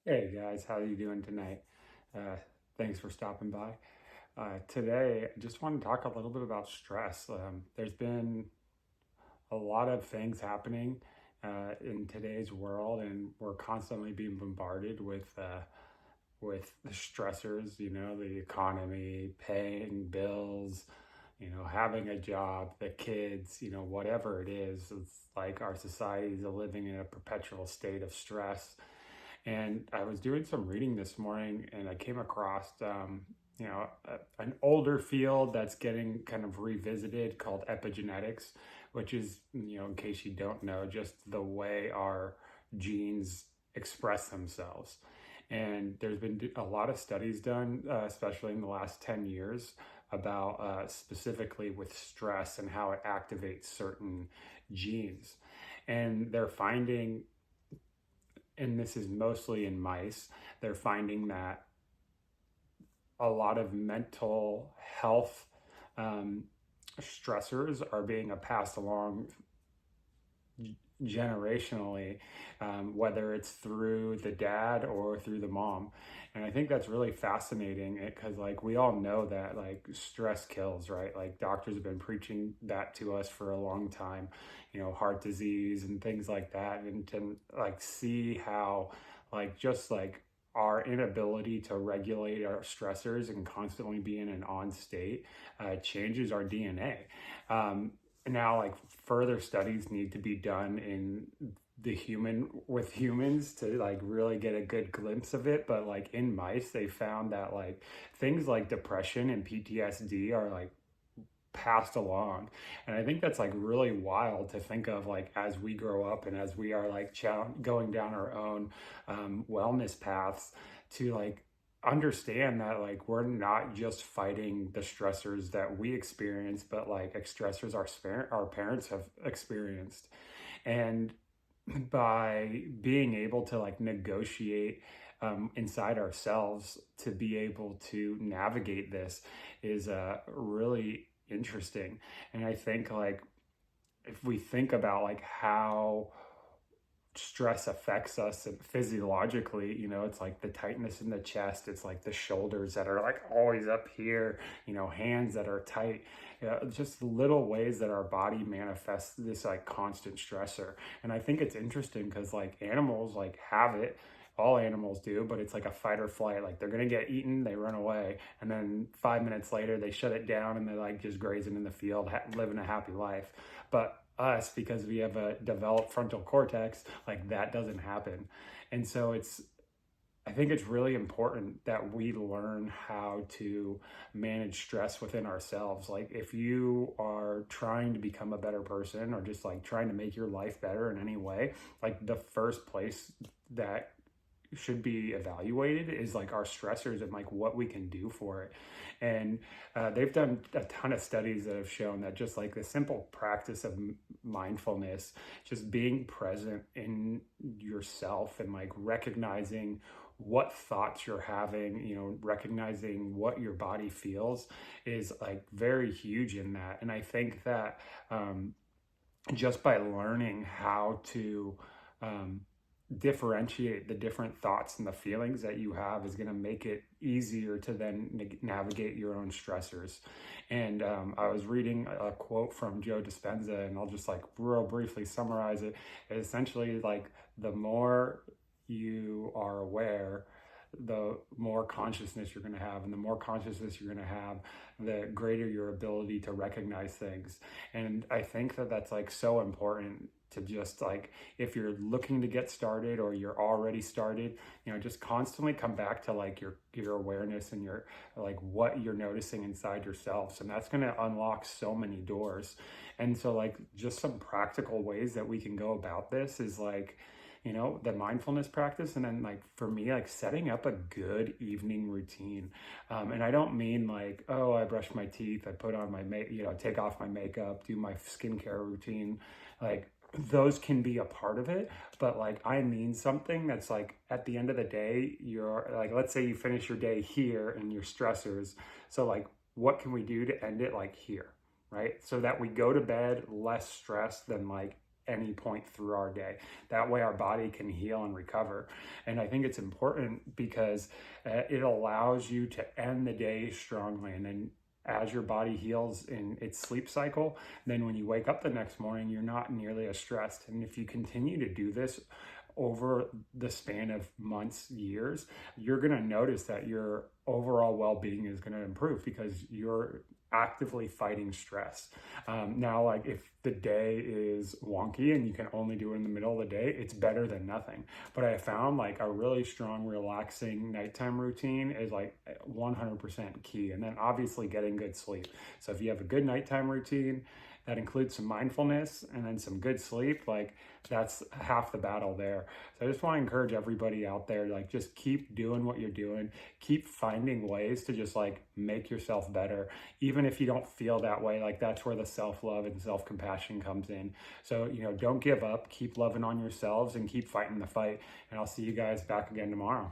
Hey guys, how are you doing tonight? Uh, Thanks for stopping by. Today, I just want to talk a little bit about stress. There's been a lot of things happening in today's world, and we're constantly being bombarded with the stressors. You know, the economy, paying bills, having a job, the kids. Whatever it is. It's like our society is living in a perpetual state of stress. And I was doing some reading this morning and I came across, an older field that's getting kind of revisited called epigenetics, which is, in case you don't know, just the way our genes express themselves. And there's been a lot of studies done, especially in the last 10 years, about specifically with stress and how it activates certain genes. And they're finding, and this is mostly in mice, they're finding that a lot of mental health um, stressors are being passed along generationally, whether it's through the dad or through the mom. And I think that's really fascinating because, like, we all know that, like, stress kills, right? Like, doctors have been preaching that to us for a long time, heart disease and things like that. And to, like, see how, like, just like, our inability to regulate our stressors and constantly be in an on state changes our DNA. Now, like, further studies need to be done in the human with humans to, like, really get a good glimpse of it, but like in mice they found that, like, things like depression and PTSD are, like, passed along. And I think that's, like, really wild to think of, like, as we grow up and as we are, like, going down our own wellness paths, to, like, understand that, like, we're not just fighting the stressors that we experience, but, like, stressors our parents have experienced. And by being able to, like, negotiate inside ourselves to be able to navigate this is really interesting. And I think, like, if we think about, like, how stress affects us and physiologically, it's like the tightness in the chest, it's like the shoulders that are, like, always up here, hands that are tight, just little ways that our body manifests this, like, constant stressor. And I think it's interesting because, like, animals, like, have it, all animals do, but it's like a fight or flight. Like, they're gonna get eaten, they run away, and then 5 minutes later they shut it down and they're, like, just grazing in the field, living a happy life. But us, because we have a developed frontal cortex, like, that doesn't happen. And so I think it's really important that we learn how to manage stress within ourselves. Like, if you are trying to become a better person or just, like, trying to make your life better in any way, like, the first place that should be evaluated is, like, our stressors and, like, what we can do for it. And they've done a ton of studies that have shown that just, like, the simple practice of mindfulness, just being present in yourself and, like, recognizing what thoughts you're having, recognizing what your body feels, is, like, very huge in that. And I think that just by learning how to um, differentiate the different thoughts and the feelings that you have is going to make it easier to then navigate your own stressors. And I was reading a quote from Joe Dispenza, and I'll just, like, real briefly summarize it. It's essentially like, the more you are aware, the more consciousness you're going to have, and the more consciousness you're going to have, the greater your ability to recognize things. And I think that that's, like, so important to just, like, if you're looking to get started or you're already started, just constantly come back to, like, your awareness and your, like, what you're noticing inside yourselves, and that's going to unlock so many doors. And so, like, just some practical ways that we can go about this is, like, the mindfulness practice. And then, like, for me, like, setting up a good evening routine. And I don't mean, like, oh, I brush my teeth, I put on my take off my makeup, do my skincare routine. Like, those can be a part of it, but, like, I mean something that's, like, at the end of the day, you're, like, let's say you finish your day here and your stressors. So, like, what can we do to end it, like, here? Right? So that we go to bed less stressed than, like, any point through our day. That way our body can heal and recover. And I think it's important because it allows you to end the day strongly. And then as your body heals in its sleep cycle, then when you wake up the next morning, you're not nearly as stressed. And if you continue to do this over the span of months, years, you're going to notice that your overall well-being is going to improve because you're actively fighting stress. Now, like if the day is wonky and you can only do it in the middle of the day, it's better than nothing. But I found like a really strong, relaxing nighttime routine is like 100% key. And then obviously getting good sleep. So if you have a good nighttime routine, that includes some mindfulness and then some good sleep, like that's half the battle there. So I just want to encourage everybody out there, like just keep doing what you're doing, keep finding ways to just like make yourself better. Even if you don't feel that way, like that's where the self-love and self-compassion comes in. So, don't give up, keep loving on yourselves and keep fighting the fight. And I'll see you guys back again tomorrow.